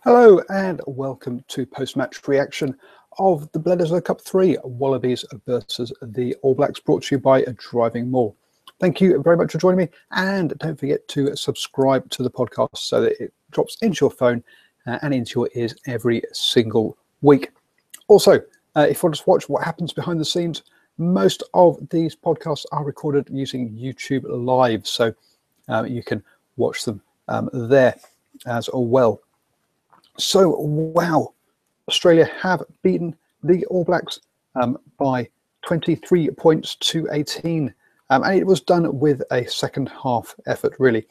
Hello and welcome to post-match reaction of the Bledisloe Cup 3 Wallabies versus the All Blacks, brought to you by DrivingMaul. Thank you very much for joining me, and don't forget to subscribe to the podcast so that it drops into your phone and into your ears every single week. Also, if you want to watch what happens behind the scenes, most of these podcasts are recorded using YouTube Live, so you can watch them there as well. So, wow, Australia have beaten the All Blacks by 23 points to 18. And it was done with a second half effort, really.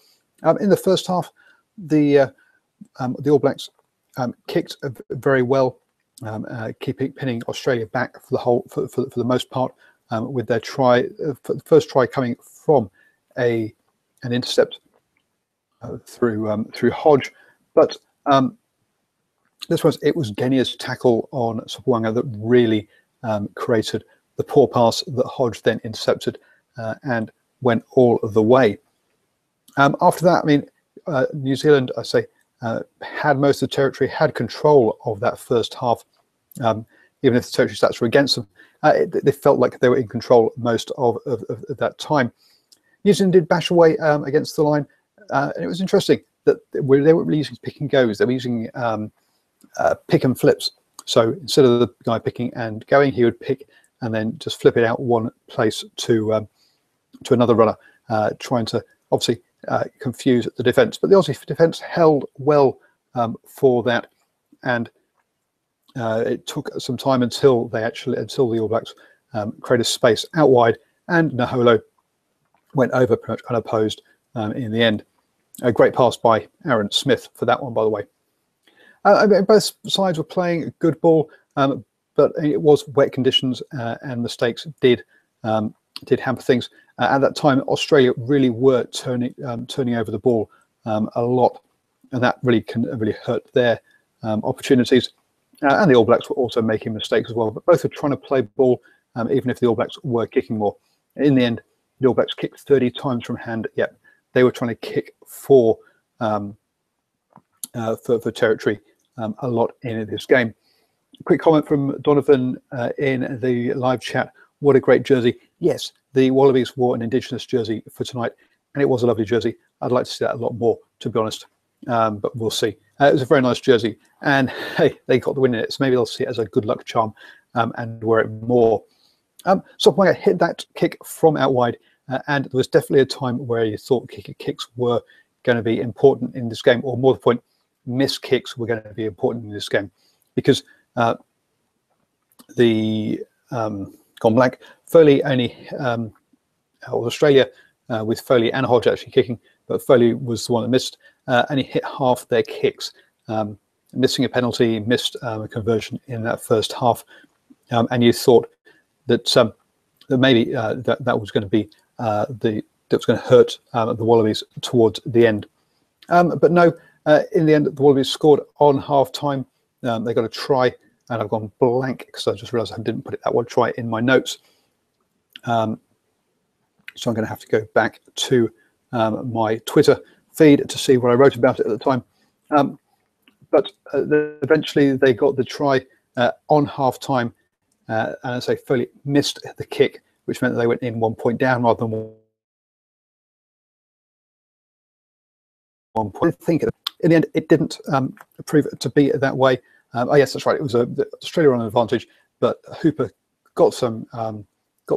In the first half, the All Blacks kicked very well, pinning Australia back for the most part, with their try, first try coming from an intercept through Hodge, but it was Genia's tackle on Sopoaga that really created the poor pass that Hodge then intercepted and went all the way. After that, I mean, New Zealand, I say, had most of the territory, had control of that first half. Even if the territory stats were against them, they felt like they were in control most of that time. New Zealand did bash away against the line, and it was interesting that they weren't really using pick and goes. They were using pick and flips. So instead of the guy picking and going, he would pick and then just flip it out one place to another runner, trying to obviously confuse the defence. But the Aussie defence held well for that, and it took some time until the All Blacks created space out wide, and Naholo went over pretty much unopposed in the end. A great pass by Aaron Smith for that one, by the way. Both sides were playing a good ball, but it was wet conditions, and mistakes did hamper things. At that time, Australia really were turning over the ball a lot, and that really hurt their opportunities. And the All Blacks were also making mistakes as well. But both were trying to play ball, even if the All Blacks were kicking more. In the end, the All Blacks kicked 30 times from hand. Yet they were trying to kick for territory a lot in this game. A quick comment from Donovan in the live chat. What a great jersey. Yes, the Wallabies wore an Indigenous jersey for tonight, and it was a lovely jersey. I'd like to see that a lot more, to be honest, but we'll see. It was a very nice jersey, and hey, they got the win in it, so maybe they'll see it as a good luck charm and wear it more. Sopoaga hit that kick from out wide, and there was definitely a time where you thought kicks were going to be important in this game, or more to the point, missed kicks were going to be important in this game, because gone blank. Foley only, Australia with Foley and Hodge actually kicking, but Foley was the one that missed, only hit half their kicks, missing a penalty, missed a conversion in that first half, and you thought that that maybe that was going to be that was going to hurt the Wallabies towards the end, but no. In the end, the Wallabies scored on half time. They got a try, and I've gone blank because I just realised I didn't put that one try in my notes. So I'm going to have to go back to my Twitter feed to see what I wrote about it at the time. But eventually they got the try on half time, and I say Foley missed the kick, which meant that they went in 1 point down rather than 1 point. I think in the end it didn't prove it to be that way. Oh yes, that's right. It was Australia on an advantage, but Hooper got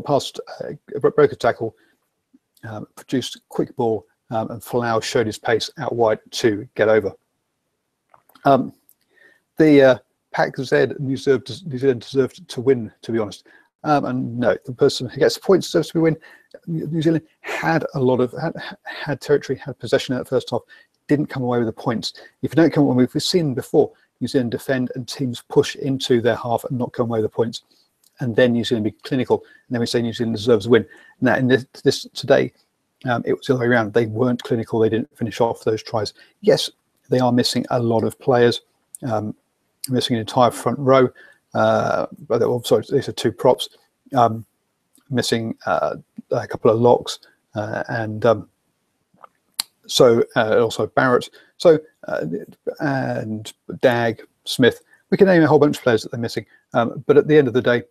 past, broke a tackle, produced a quick ball, and Folau showed his pace out wide to get over. The Pac Z New Zealand deserved to win, to be honest. And no, the person who gets points deserves to win. New Zealand had had territory, had possession in that first half, didn't come away with the points. If you don't come away, we've seen before, New Zealand defend and teams push into their half and not come away with the points, and then New Zealand be clinical, and then we say New Zealand deserves a win. Now in this today, it was the other way around. They weren't clinical. They didn't finish off those tries. Yes, they are missing a lot of players, missing an entire front row. Sorry, these are two props. Missing a couple of locks, and also Barrett. So, and Dag, Smith, we can name a whole bunch of players that they're missing. But at the end of the day,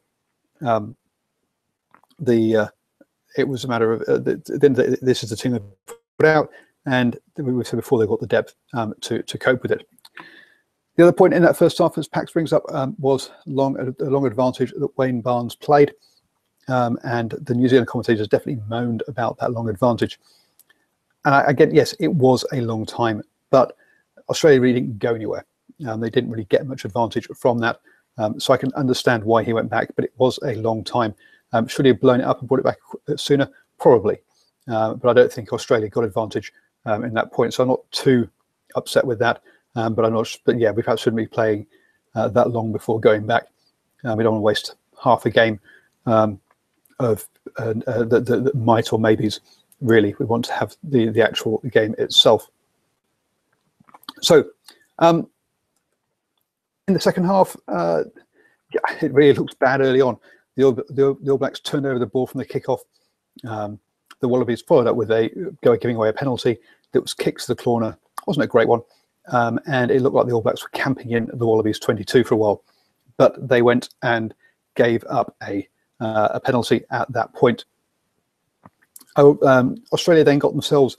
it was a matter of this is the team they put out, and we said before, they got the depth to cope with it. The other point in that first half, as Pax brings up, was a long advantage that Wayne Barnes played, and the New Zealand commentators definitely moaned about that long advantage. And again, yes, it was a long time, but Australia really didn't go anywhere. They didn't really get much advantage from that, so I can understand why he went back, but it was a long time. Should he have blown it up and brought it back sooner? Probably, but I don't think Australia got advantage in that point, so I'm not too upset with that. But I'm not. But yeah, we perhaps shouldn't be playing that long before going back. We don't want to waste half a game of the might or maybes. Really, we want to have the actual game itself. So, in the second half, yeah, it really looked bad early on. The All Blacks turned over the ball from the kickoff. The Wallabies followed up with giving away a penalty that was kicked to the corner. Wasn't a great one. And it looked like the All Blacks were camping in the Wallabies 22 for a while, but they went and gave up a penalty at that point. Australia then got themselves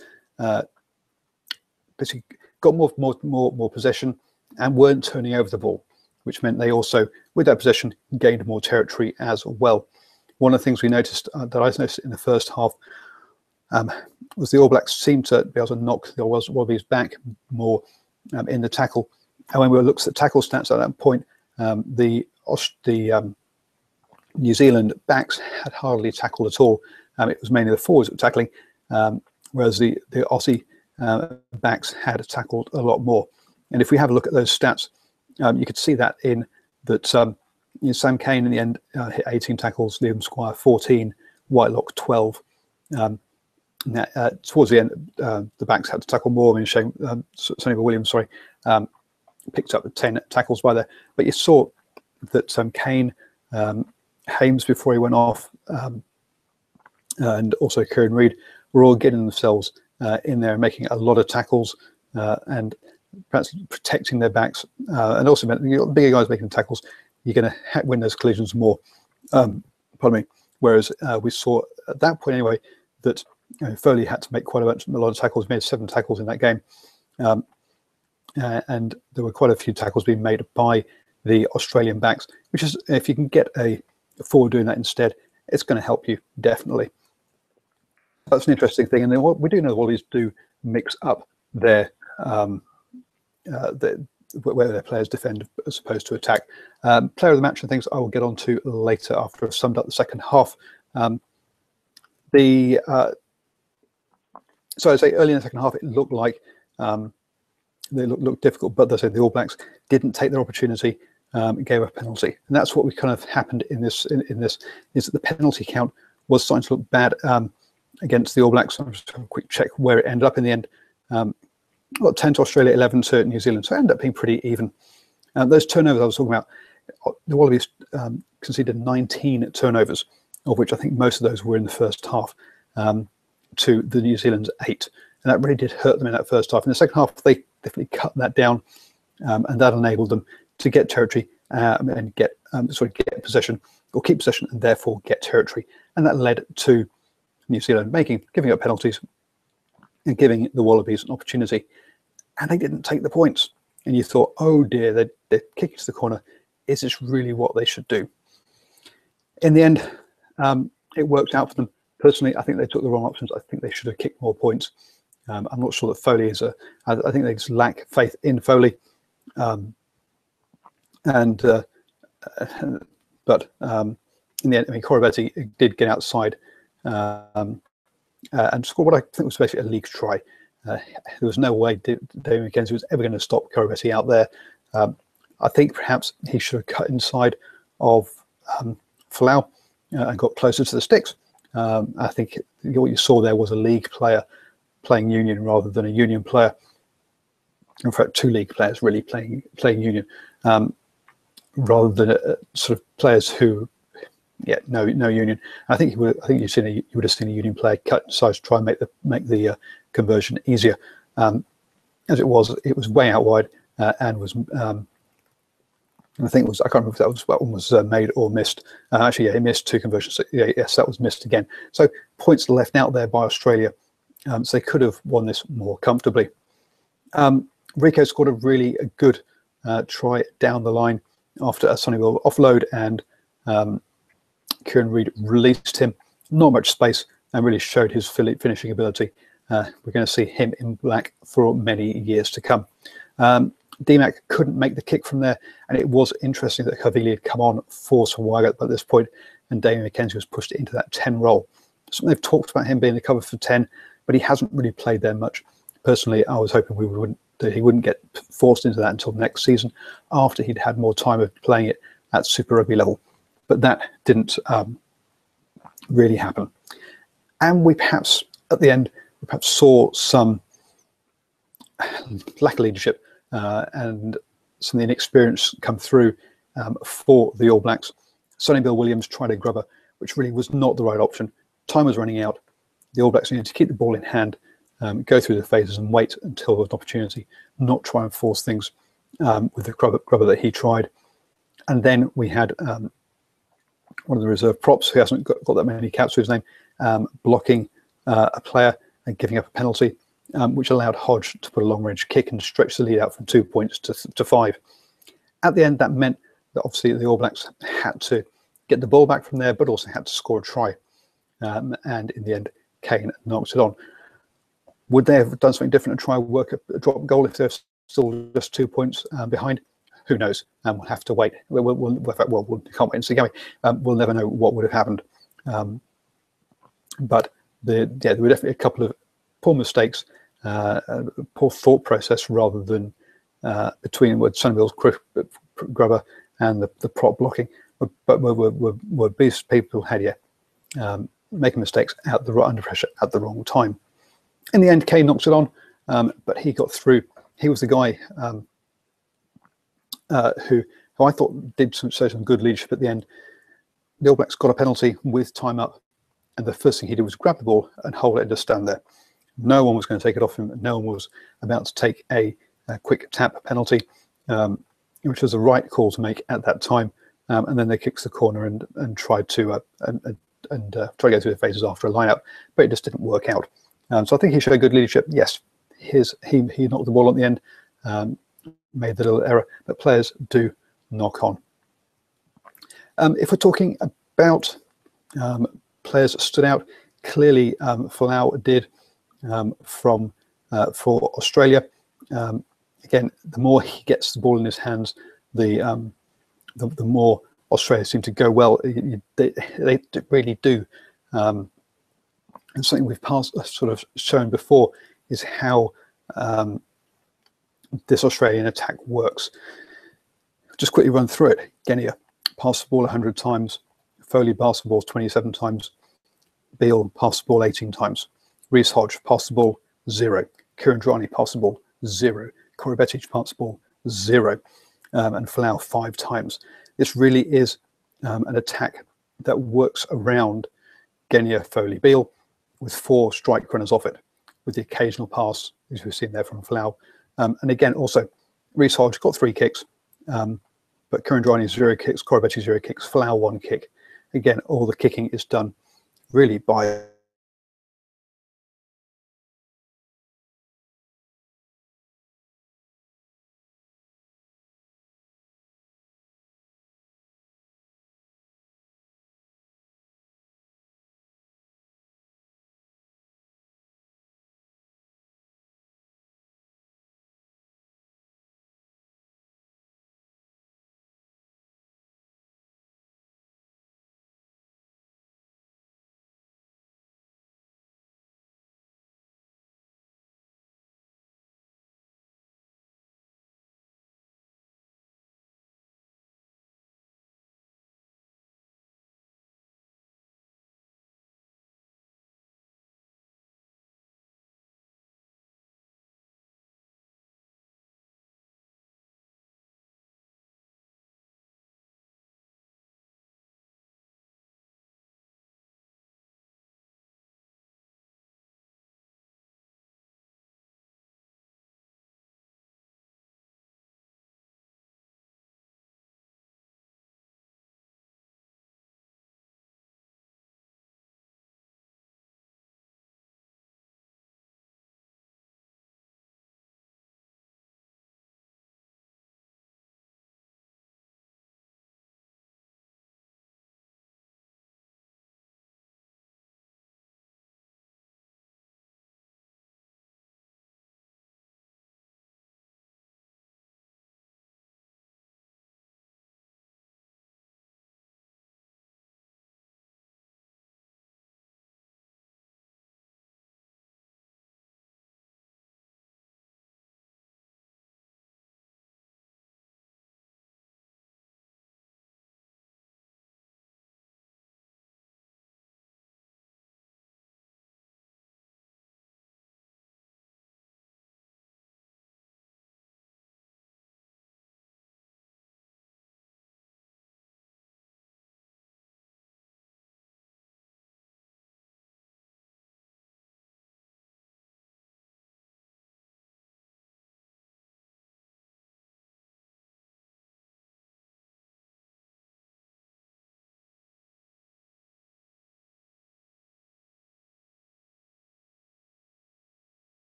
basically got more possession and weren't turning over the ball, which meant they also, with that possession, gained more territory as well. One of the things we noticed that I noticed in the first half was the All Blacks seemed to be able to knock the Wallabies back more in the tackle. And when we looked at tackle stats at that point, the New Zealand backs had hardly tackled at all. It was mainly the forwards that were tackling, whereas the Aussie backs had tackled a lot more. And if we have a look at those stats, you could see that in that Sam Cane in the end hit 18 tackles, Liam Squire 14, Whitelock 12. Towards the end, the backs had to tackle more. I mean, Sonny Williams, picked up 10 tackles by there. But you saw that Cane, Hames before he went off, and also Kieran Reid were all getting themselves in there and making a lot of tackles and perhaps protecting their backs. And also meant the bigger guys making tackles, you're going to win those collisions more. Pardon me. Whereas we saw at that point anyway that Foley had to make quite a lot of tackles. Made 7 tackles in that game, and there were quite a few tackles being made by the Australian backs. Which is, if you can get a forward doing that instead, it's going to help you definitely. That's an interesting thing. And then what we do know, the Wallabies do mix up their where their players defend as opposed to attack. Player of the match and things I will get on to later after I've summed up the second half. So I say early in the second half, it looked like they looked difficult, but they say the All Blacks didn't take their opportunity, gave a penalty, and that's what we kind of happened in this. In this is that the penalty count was starting to look bad against the All Blacks. So I'm just having a quick check where it ended up in the end. 10 to Australia, 11 to New Zealand, so it ended up being pretty even. Those turnovers I was talking about, the Wallabies conceded 19 turnovers, of which I think most of those were in the first half, to the New Zealand's 8, and that really did hurt them in that first half. In the second half, they definitely cut that down, and that enabled them to get territory and get possession or keep possession, and therefore get territory, and that led to New Zealand giving up penalties and giving the Wallabies an opportunity, and they didn't take the points. And you thought, oh dear, they're kicking to the corner. Is this really what they should do? In the end, it worked out for them. Personally, I think they took the wrong options. I think they should have kicked more points. I'm not sure that Foley is I think they just lack faith in Foley. But in the end, I mean, Corabetti did get outside and score what I think was basically a league try. There was no way David McKenzie was ever going to stop Corabetti out there. I think perhaps he should have cut inside of Folau and got closer to the sticks. I think what you saw there was a league player playing union rather than a union player. In fact, 2 league players really playing union, rather than sort of players who, no union. I think you would have seen a union player cut inside to try and make the conversion easier. as it was way out wide, and was I think it was, I can't remember if that was one was made or missed. Actually, yeah, he missed 2 conversions. So, yeah, yes, that was missed again. So points left out there by Australia. So they could have won this more comfortably. Rico scored a really good try down the line after a Sonny Bill offload, and Kieran Reid released him. Not much space, and really showed his finishing ability. We're going to see him in black for many years to come. DMAC couldn't make the kick from there, and it was interesting that Havili had come on for Sawaga at this point, and Damien McKenzie was pushed into that 10 role. So they've talked about him being the cover for 10, but he hasn't really played there much. Personally, I was hoping he wouldn't get forced into that until next season, after he'd had more time of playing it at Super Rugby level. But that didn't really happen. And we perhaps, at the end, saw some lack of leadership and some of the inexperience come through for the All Blacks. Sonny Bill Williams tried a grubber, which really was not the right option. Time was running out. The All Blacks needed to keep the ball in hand, go through the phases and wait until there was an opportunity, not try and force things with the grubber that he tried. And then we had one of the reserve props, who hasn't got that many caps to his name, blocking a player and giving up a penalty, which allowed Hodge to put a long-range kick and stretch the lead out from 2 points to 5. At the end, that meant that obviously the All Blacks had to get the ball back from there, but also had to score a try. And in the end, Kane knocked it on. Would they have done something different and try and work a drop goal if they're still just 2 points behind? Who knows? We'll have to wait. We can't wait and see, can we? We'll never know what would have happened. But there were definitely a couple of poor mistakes, poor thought process, rather than between what Sonny Bill's grubber and the prop blocking. But were beast people had here making mistakes under pressure at the wrong time. In the end, Kane knocks it on, but he got through. He was the guy who I thought did show some good leadership at the end. The All Blacks got a penalty with time up, and the first thing he did was grab the ball and hold it and just stand there. No one was going to take it off him. No one was about to take a quick tap penalty, which was the right call to make at that time. And then they kicked the corner and tried to try to go through the phases after a line-out, but it just didn't work out. So I think he showed good leadership. Yes, he knocked the ball at the end, made the little error, but players do knock on. If we're talking about players that stood out, clearly Folau did for Australia. Again, the more he gets the ball in his hands, the more Australia seem to go well. They really do. And something we've sort of shown before is how this Australian attack works. Just quickly run through it. Genia passed the ball 100 times. Foley passed the ball 27 times. Beale passed the ball 18 times. Reece Hodge passed the ball 0. Kieran Droney passed the ball 0. Corey Bettich passed the ball 0. And Folau 5 times. This really is an attack that works around Genia, Foley, Beale, with 4 strike runners off it, with the occasional pass, as we've seen there from Folau. And again, also, Reece Hodge got 3 kicks, but Kieran Droney 0 kicks, Corey Bettich 0 kicks, Folau 1 kick. Again, all the kicking is done really by